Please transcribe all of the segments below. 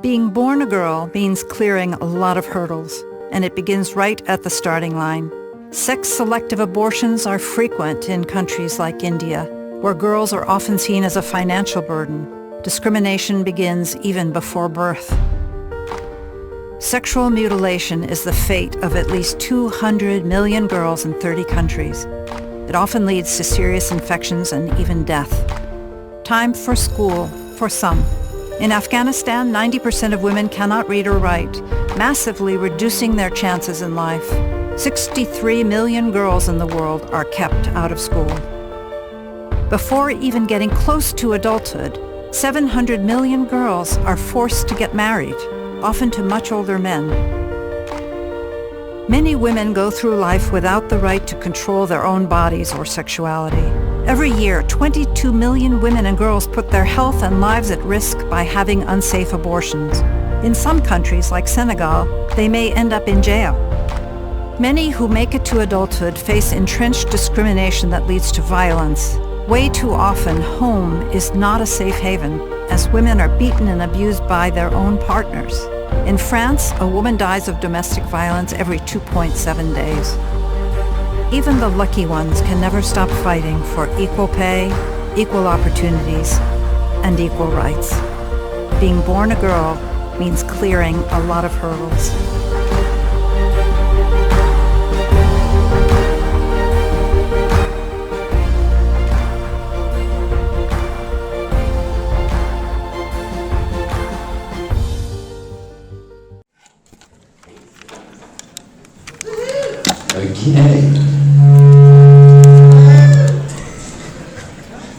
Being born a girl means clearing a lot of hurdles, and it begins right at the starting line. Sex-selective abortions are frequent in countries like India, where girls are often seen as a financial burden. Discrimination begins even before birth. Sexual mutilation is the fate of at least 200 million girls in 30 countries. It often leads to serious infections and even death. Time for school for some. In Afghanistan, 90% of women cannot read or write, massively reducing their chances in life. 63 million girls in the world are kept out of school. Before even getting close to adulthood, 700 million girls are forced to get married, often to much older men. Many women go through life without the right to control their own bodies or sexuality. Every year, 22 million women and girls put their health and lives at risk by having unsafe abortions. In some countries, like Senegal, they may end up in jail. Many who make it to adulthood face entrenched discrimination that leads to violence. Way too often, home is not a safe haven, as women are beaten and abused by their own partners. In France, a woman dies of domestic violence every 2.7 days. Even the lucky ones can never stop fighting for equal pay, equal opportunities, and equal rights. Being born a girl means clearing a lot of hurdles.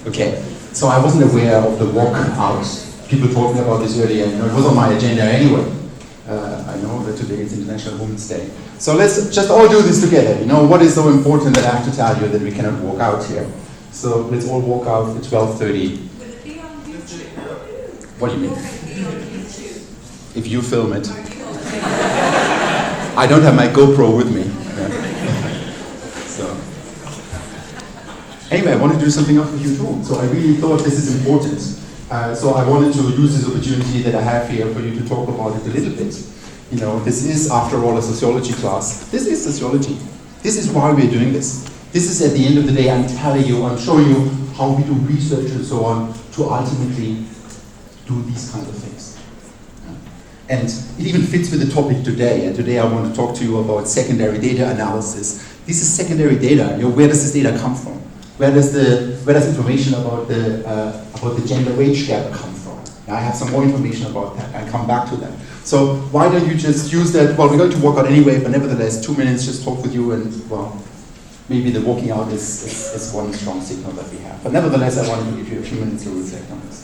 Okay, so I wasn't aware of the walkout. People talking about this earlier, it was on my agenda anyway. I know that today is International Women's Day. So let's just all do this together. What is so important that I have to tell you that we cannot walk out here? So let's all walk out at 12:30. What do you mean? If you film it. I don't have my GoPro with me. So. Anyway, I want to do something else with you too. So I really thought this is important. So I wanted to use this opportunity that I have here for you to talk about it a little bit. This is, after all, a sociology class. This is sociology. This is why we're doing this. This is, at the end of the day, I'm showing you how we do research and so on to ultimately do these kind of things. And it even fits with the topic today. And today I want to talk to you about secondary data analysis. This is secondary data. Where does this data come from? Where does information about the gender wage gap come from? I have some more information about that. I'll come back to that. So why don't you just use that? Well, we're going to walk out anyway, but nevertheless, 2 minutes, just talk with you, and well, maybe the walking out is one strong signal that we have. But nevertheless, I wanted to give you a few minutes to reflect on this.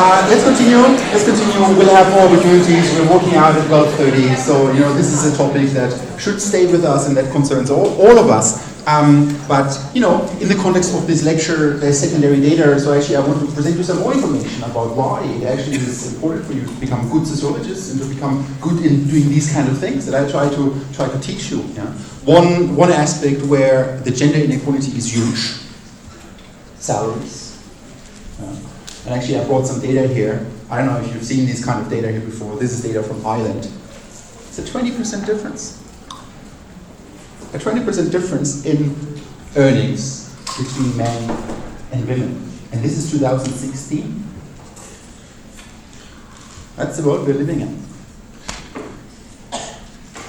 Let's continue. We'll have more opportunities. We're working out at 12:30. So, this is a topic that should stay with us and that concerns all of us. But, in the context of this lecture, there's secondary data. So actually, I want to present you some more information about why it actually is important for you to become good sociologists and to become good in doing these kind of things that I try to teach you. Yeah? One aspect where the gender inequality is huge. Salaries. And actually, I brought some data here. I don't know if you've seen these kind of data here before. This is data from Ireland. It's a 20% difference. A 20% difference in earnings between men and women. And this is 2016. That's the world we're living in.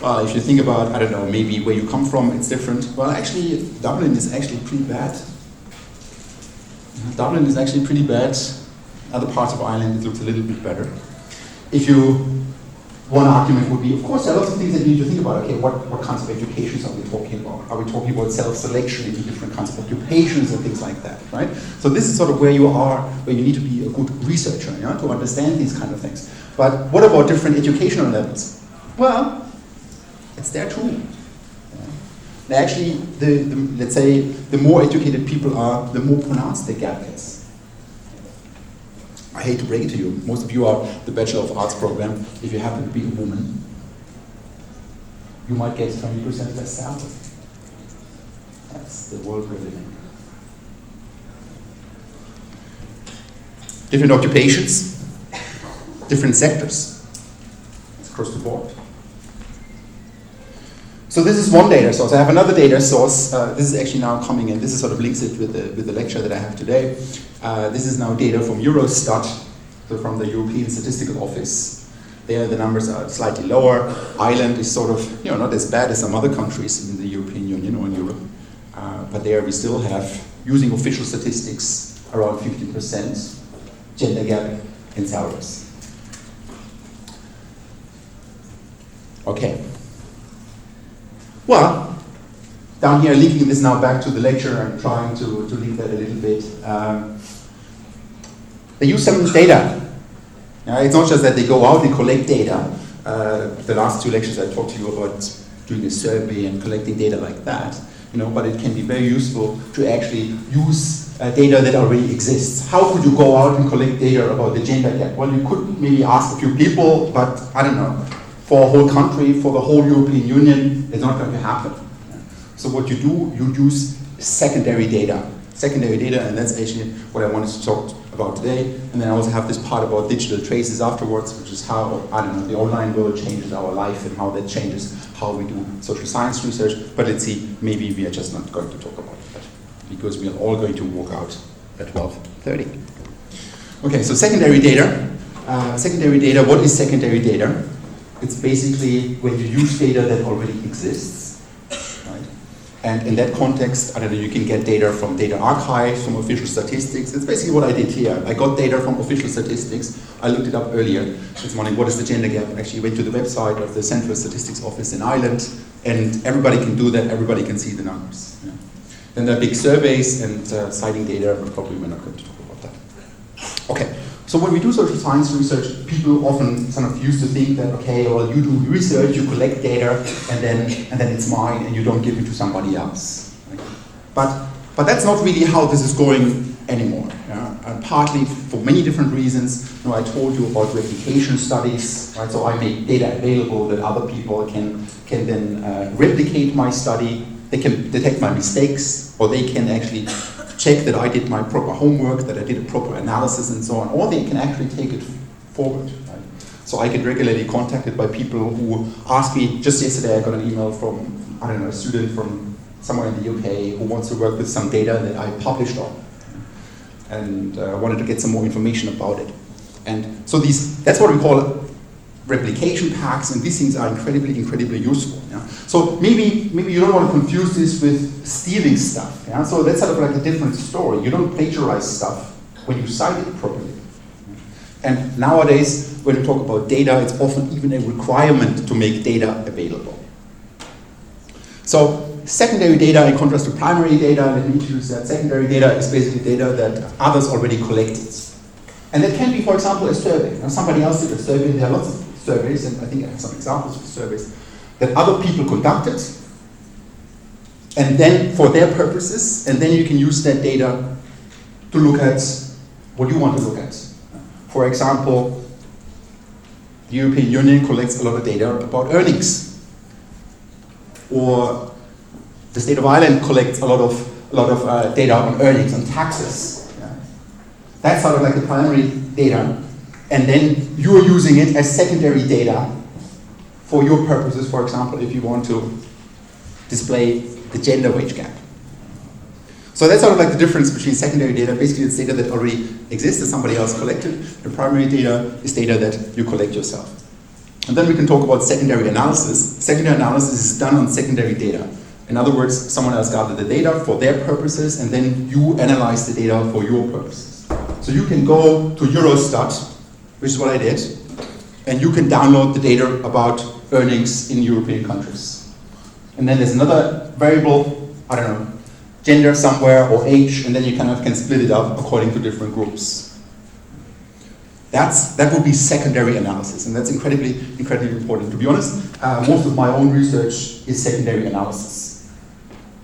Well, if you think about, I don't know, maybe where you come from, it's different. Well, actually, Dublin is actually pretty bad. Dublin is actually pretty bad. Other parts of Ireland, it looks a little bit better. One argument would be, of course, there are lots of things that you need to think about. Okay, what kinds of educations are we talking about? Are we talking about self-selection into different kinds of occupations and things like that, right? So this is sort of where you are, where you need to be a good researcher, to understand these kind of things. But what about different educational levels? Well, it's there too. Actually, let's say, the more educated people are, the more pronounced the gap is. I hate to break it to you, most of you are the Bachelor of Arts program. If you happen to be a woman, you might get 20% less salary. That's the world we're living in. Different occupations, different sectors. It's across the board. So this is one data source. I have another data source. This is actually now coming in. This is sort of links it with the lecture that I have today. This is now data from Eurostat, so from the European Statistical Office. There the numbers are slightly lower. Ireland is sort of, not as bad as some other countries in the European Union or in Europe. But there we still have, using official statistics, around 15% gender gap in salaries. Okay. Well, down here, linking this now back to the lecture, I'm trying to link that a little bit. They use some data. It's not just that they go out and collect data. The last two lectures I talked to you about doing a survey and collecting data like that, but it can be very useful to actually use data that already exists. How could you go out and collect data about the gender gap? Well, you could maybe ask a few people, but I don't know. For a whole country, for the whole European Union, it's not going to happen. So what you do, you use secondary data. Secondary data, and that's actually what I wanted to talk about today. And then I also have this part about digital traces afterwards, which is how, the online world changes our life and how that changes how we do social science research. But let's see, maybe we are just not going to talk about that because we are all going to walk out at 12:30. Okay, so secondary data. Secondary data, what is secondary data? It's basically when you use data that already exists, right? And in that context, you can get data from data archives, from official statistics. It's basically what I did here. I got data from official statistics. I looked it up earlier this morning. What is the gender gap? I actually went to the website of the Central Statistics Office in Ireland, and everybody can do that. Everybody can see the numbers. Yeah. Then there are big surveys and citing data, but probably we're not going to talk about that. Okay. So when we do social science research, people often sort of used to think that, okay, well, you do research, you collect data, and then it's mine, and you don't give it to somebody else. Right? But that's not really how this is going anymore. Yeah? And partly for many different reasons. I told you about replication studies, right? So I make data available that other people can then replicate my study. They can detect my mistakes, or they can actually check that I did my proper homework, that I did a proper analysis and so on, or they can actually take it forward. Right? So I get regularly contacted by people who ask me, just yesterday I got an email from, a student from somewhere in the UK who wants to work with some data that I published on, and wanted to get some more information about it. And so that's what we call replication packs, and these things are incredibly useful. Yeah? So maybe you don't want to confuse this with stealing stuff. Yeah? So that's sort of like a different story. You don't plagiarize stuff when you cite it properly. And nowadays, when we talk about data, it's often even a requirement to make data available. So secondary data, in contrast to primary data, let me introduce that. Secondary data is basically data that others already collected. And that can be, for example, a survey. Now, somebody else did a survey, there are lots of surveys, and I think I have some examples of surveys that other people conducted, and then for their purposes, and then you can use that data to look at what you want to look at. For example, the European Union collects a lot of data about earnings, or the state of Ireland collects a lot of data on earnings and taxes. Yeah. That's sort of like the primary data, and then you're using it as secondary data for your purposes. For example, if you want to display the gender wage gap. So that's sort of like the difference between secondary data. Basically, it's data that already exists that somebody else collected. The primary data is data that you collect yourself. And then we can talk about secondary analysis. Secondary analysis is done on secondary data. In other words, someone else gathered the data for their purposes, and then you analyze the data for your purposes. So you can go to Eurostat, which is what I did, and you can download the data about earnings in European countries. And then there's another variable, I don't know, gender somewhere or age, and then you kind of can split it up according to different groups. That would be secondary analysis, and that's incredibly important. To be honest, most of my own research is secondary analysis.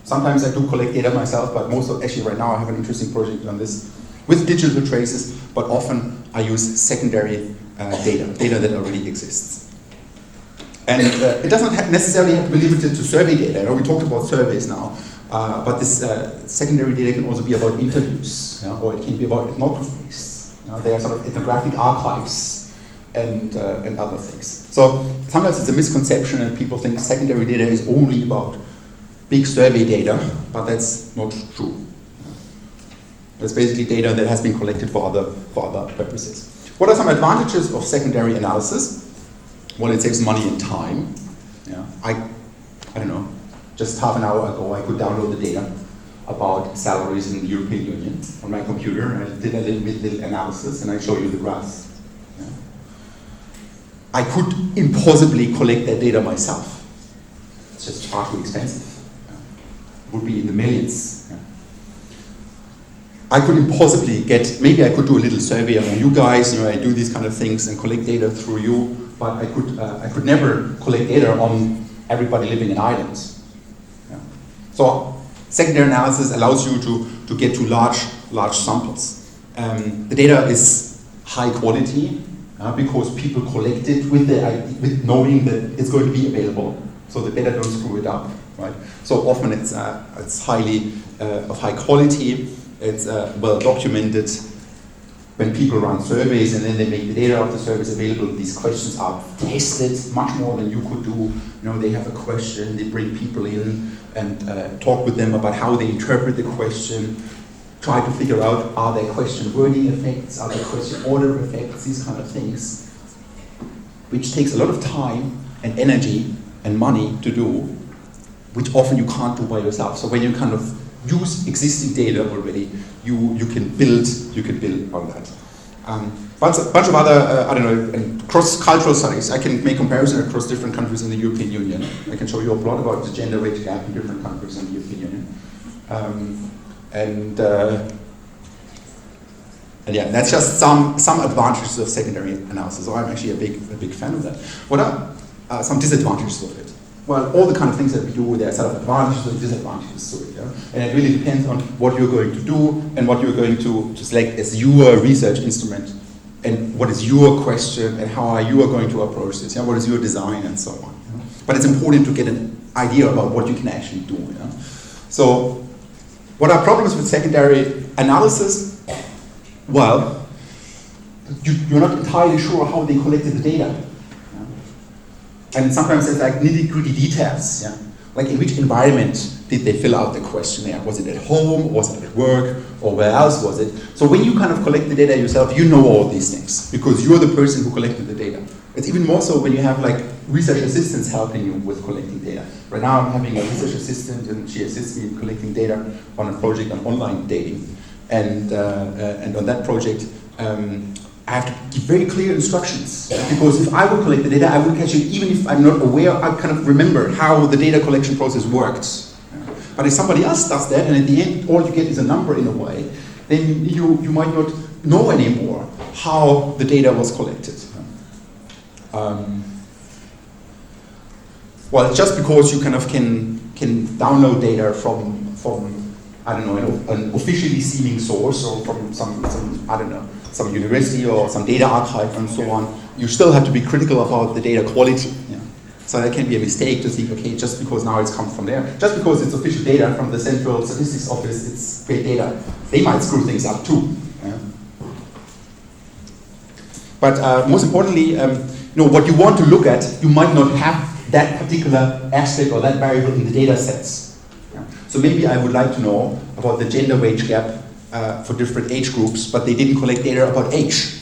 Sometimes I do collect data myself, but actually right now I have an interesting project on this with digital traces, but often I use secondary data that already exists. And it doesn't necessarily have to be limited to survey data. We talked about surveys now, but this secondary data can also be about interviews, or it can be about ethnographies. They are sort of ethnographic archives and other things. So sometimes it's a misconception, and people think secondary data is only about big survey data, but that's not true. It's basically data that has been collected for other purposes. What are some advantages of secondary analysis? Well, it saves money and time. Yeah. I don't know, just half an hour ago I could download the data about salaries in the European Union on my computer, and I did a little analysis, and I show you the graphs. Yeah. I could impossibly collect that data myself. It's just far too expensive. Yeah. It would be in the millions. Yeah. I could impossibly maybe I could do a little survey on you guys, I do these kind of things and collect data through you, but I could never collect data on everybody living in Ireland. Yeah. So secondary analysis allows you to get to large samples. The data is high quality because people collect it with knowing that it's going to be available, so the better don't screw it up, right? So often it's highly of high quality. It's well documented. When people run surveys and then they make the data of the surveys available, these questions are tested much more than you could do. They have a question, they bring people in and talk with them about how they interpret the question, try to figure out, are there question wording effects, are there question order effects, these kind of things, which takes a lot of time and energy and money to do, which often you can't do by yourself. So when you kind of use existing data already, you can build on that. Bunch of other, and cross-cultural studies. I can make comparison across different countries in the European Union. I can show you a plot about the gender wage gap in different countries in the European Union. And yeah, that's just some advantages of secondary analysis. So I'm actually a big fan of that. What are some disadvantages of it? Well, all the kind of things that we do, there are sort of advantages and disadvantages to it. Yeah? And it really depends on what you're going to do and what you're going to select as your research instrument, and what is your question and how are you going to approach this. Yeah? What is your design and so on. Yeah? But it's important to get an idea about what you can actually do. Yeah? So, what are problems with secondary analysis? Well, you're not entirely sure how they collected the data. And sometimes there's like nitty-gritty details, yeah? Like in which environment did they fill out the questionnaire? Was it at home, was it at work, or where else was it? So when you kind of collect the data yourself, you know all these things, because you're the person who collected the data. It's even more so when you have like research assistants helping you with collecting data. Right now I'm having a research assistant, and she assists me in collecting data on a project on online dating. And on that project, I have to give very clear instructions, because if I would collect the data, I would catch it even if I'm not aware. I kind of remember how the data collection process worked. But if somebody else does that, and at the end all you get is a number in a way, then you might not know anymore how the data was collected. Well, just because you kind of can download data from I don't know, an officially seeming source or from some I don't know, some university or some data archive and so on, you still have to be critical about the data quality. Yeah. So that can be a mistake to think, okay, just because now it's come from there, just because it's official data from the Central Statistics Office, it's great data. They might screw things up too. Yeah. But most importantly, what you want to look at, you might not have that particular aspect or that variable in the data sets. Yeah. So maybe I would like to know about the gender wage gap for different age groups, but they didn't collect data about age.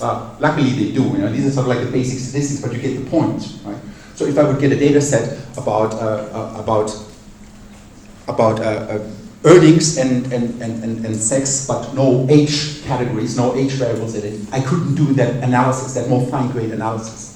Luckily they do. These are sort of like the basic statistics, but you get the point, right? So if I would get a data set about earnings and sex, but no age categories, no age variables in it, I couldn't do that analysis, that more fine-grained analysis.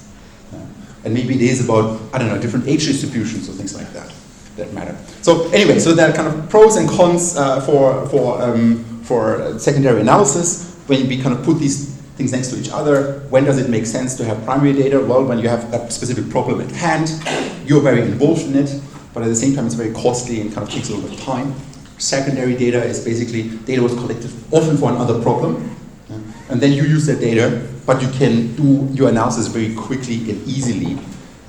And maybe it is about, I don't know, different age distributions or things like that matter. So anyway, so there are kind of pros and cons for secondary analysis. When we kind of put these things next to each other, when does it make sense to have primary data? Well, when you have a specific problem at hand, you're very involved in it, but at the same time it's very costly and kind of takes a lot of time. Secondary data is basically data was collected often for another problem, and then you use that data, but you can do your analysis very quickly and easily,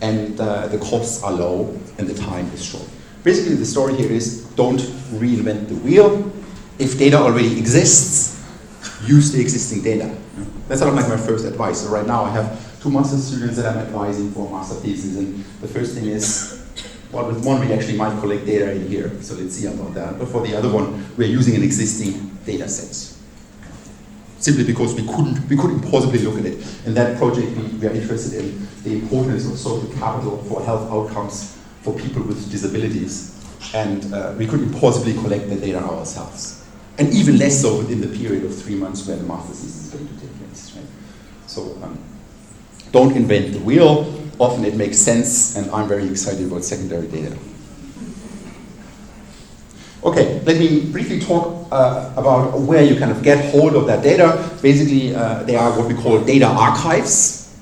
and the costs are low and the time is short. Basically the story here is don't reinvent the wheel. If data already exists, use the existing data. That's sort of like my first advice. So right now I have 2 master's students that I'm advising for master thesis, and the first thing is, well, with one we actually might collect data in here, so let's see about that. But for the other one, we're using an existing data set. Simply because we couldn't possibly look at it. In that project we are interested in the importance of social capital for health outcomes for people with disabilities, and we couldn't possibly collect the data ourselves. And even less so within the period of 3 months where the master's thesis is going to take place. Right? So don't invent the wheel. Often it makes sense, and I'm very excited about secondary data. Okay, let me briefly talk about where you kind of get hold of that data. Basically, they are what we call data archives,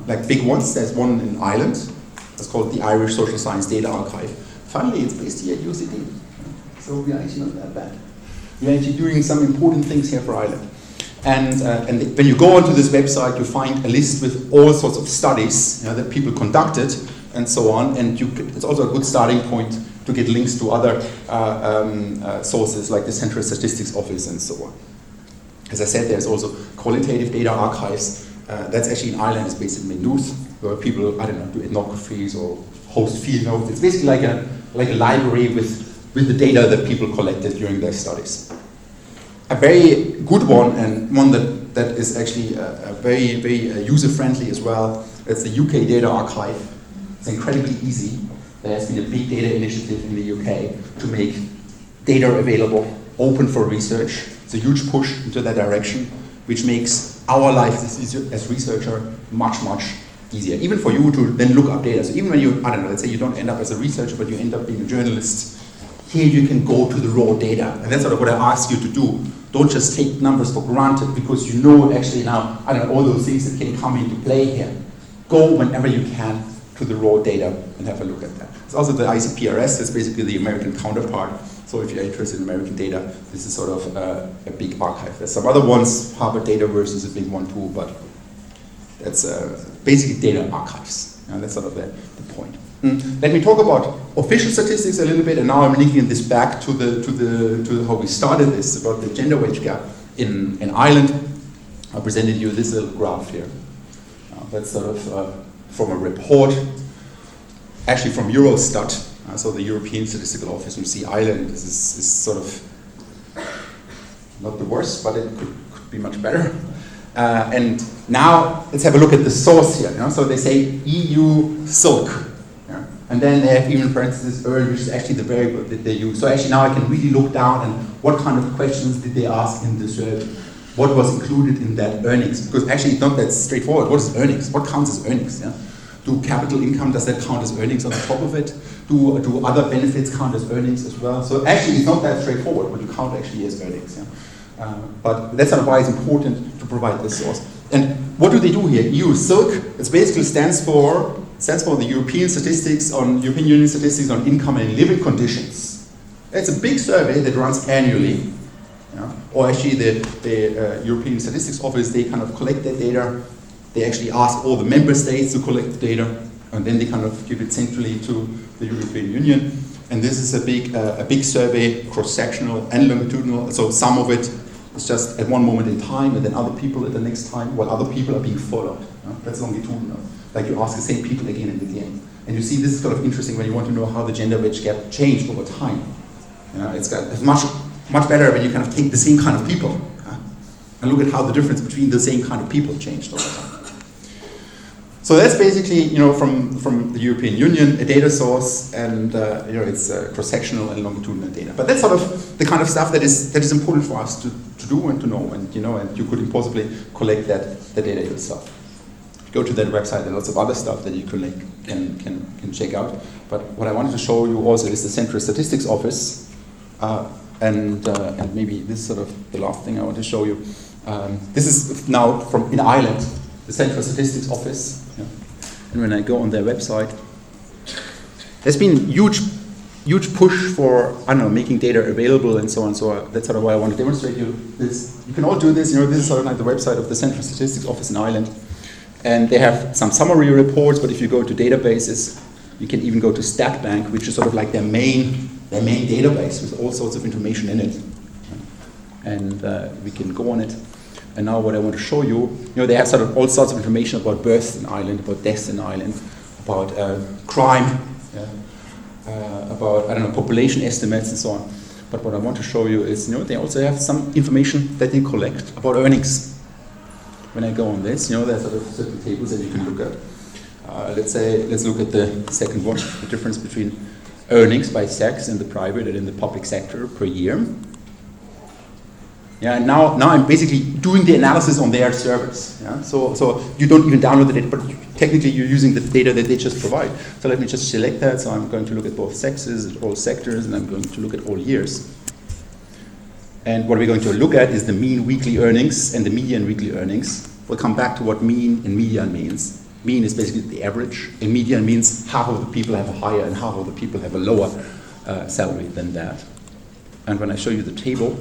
like big ones. There's one in Ireland. It's called the Irish Social Science Data Archive. Funnily, it's based here at UCD. So we are actually not that bad. We're actually doing some important things here for Ireland. And when you go onto this website, you find a list with all sorts of studies that people conducted and so on. And it's also a good starting point to get links to other sources like the Central Statistics Office and so on. As I said, there's also qualitative data archives. That's actually in Ireland, it's based in Maynooth, where people, I don't know, do ethnographies or host field notes. It's basically like a library with the data that people collected during their studies. A very good one, and one that is actually very, very user-friendly as well, it's the UK Data Archive. It's incredibly easy. There has been a big data initiative in the UK to make data available, open for research. It's a huge push into that direction, which makes our life as researcher much, much easier. Even for you to then look up data. So even when you, I don't know, let's say you don't end up as a researcher, but you end up being a journalist, here you can go to the raw data. And that's sort of what I ask you to do. Don't just take numbers for granted, because you know actually now, I don't know, all those things that can come into play here. Go whenever you can to the raw data and have a look at that. It's also the ICPRS, that's basically the American counterpart. So if you're interested in American data, this is sort of a big archive. There's some other ones, Harvard Dataverse is a big one too, but that's basically data archives. And that's sort of the point. Let me talk about official statistics a little bit, and now I'm linking this back to how we started this, about the gender wage gap in Ireland. I presented you this little graph here. That's sort of from a report, actually from Eurostat, so the European Statistical Office. You see Ireland is sort of not the worst, but it could be much better. And now let's have a look at the source here. So they say EU SOC. And then they have even parentheses earn, which is actually the variable that they use. So actually now I can really look down and what kind of questions did they ask in the survey? What was included in that earnings? Because actually it's not that straightforward. What is earnings? What counts as earnings? Yeah? Do capital income, does that count as earnings on the top of it? Do other benefits count as earnings as well? So actually it's not that straightforward what you count actually as earnings. Yeah? But that's not why it's important to provide this source. And what do they do here? EU SILC, it basically stands for the European European Union statistics on income and living conditions. It's a big survey that runs annually. Or actually the European Statistics Office, they kind of collect that data. They actually ask all the member states to collect the data, and then they kind of give it centrally to the European Union. And this is a big survey, cross-sectional and longitudinal. So some of it is just at one moment in time, and then other people at the next time, while other people are being followed. That's longitudinal. Like you ask the same people again and again. And you see this is kind of interesting when you want to know how the gender wage gap changed over time. It's much better when you kind of take the same kind of people and look at how the difference between the same kind of people changed over time. So that's basically, from the European Union, a data source, and it's cross-sectional and longitudinal data. But that's sort of the kind of stuff that is important for us to do and to know, and you could impossibly collect the data yourself. If you go to that website, there are lots of other stuff that you can check out. But what I wanted to show you also is the Central Statistics Office. And maybe this is sort of the last thing I want to show you. This is now in Ireland, the Central Statistics Office. Yeah. And when I go on their website, there's been huge push for, making data available and so on. So that's sort of why I want to demonstrate you this. You can all do this. This is sort of like the website of the Central Statistics Office in Ireland. And they have some summary reports, but if you go to databases, you can even go to StatBank, which is sort of like their main database with all sorts of information in it. And we can go on it. And now what I want to show you, they have sort of all sorts of information about births in Ireland, about deaths in Ireland, about crime, about, population estimates and so on. But what I want to show you is, they also have some information that they collect about earnings. When I go on this, there's sort of certain tables that you can look at. Let's look at the second one, the difference between earnings by sex in the private and in the public sector per year. Yeah, and now I'm basically doing the analysis on their servers. Yeah? So you don't even download the data, but technically you're using the data that they just provide. So let me just select that. So I'm going to look at both sexes, all sectors, and I'm going to look at all years. And what we're going to look at is the mean weekly earnings and the median weekly earnings. We'll come back to what mean and median means. Mean is basically the average, and median means half of the people have a higher and half of the people have a lower salary than that. And when I show you the table,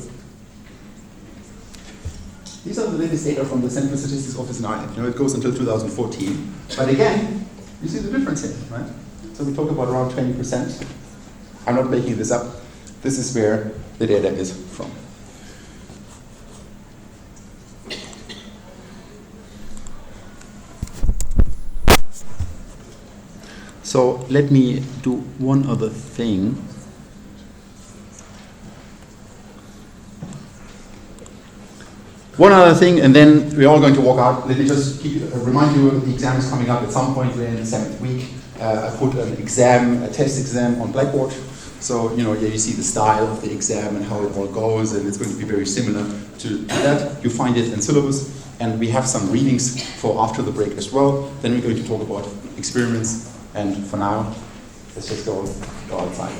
these are the latest data from the Central Statistics Office in Ireland. It goes until 2014. But again, you see the difference here, right? So we talk about around 20%. I'm not making this up. This is where the data is from. So let me do one other thing. One other thing, and then we're all going to walk out. Let me just remind you, the exam is coming up at some point. We're in the 7th week. I put a test exam on Blackboard. So, here you see the style of the exam and how it all goes, and it's going to be very similar to that. You find it in syllabus, and we have some readings for after the break as well. Then we're going to talk about experiments, and for now, let's just go outside.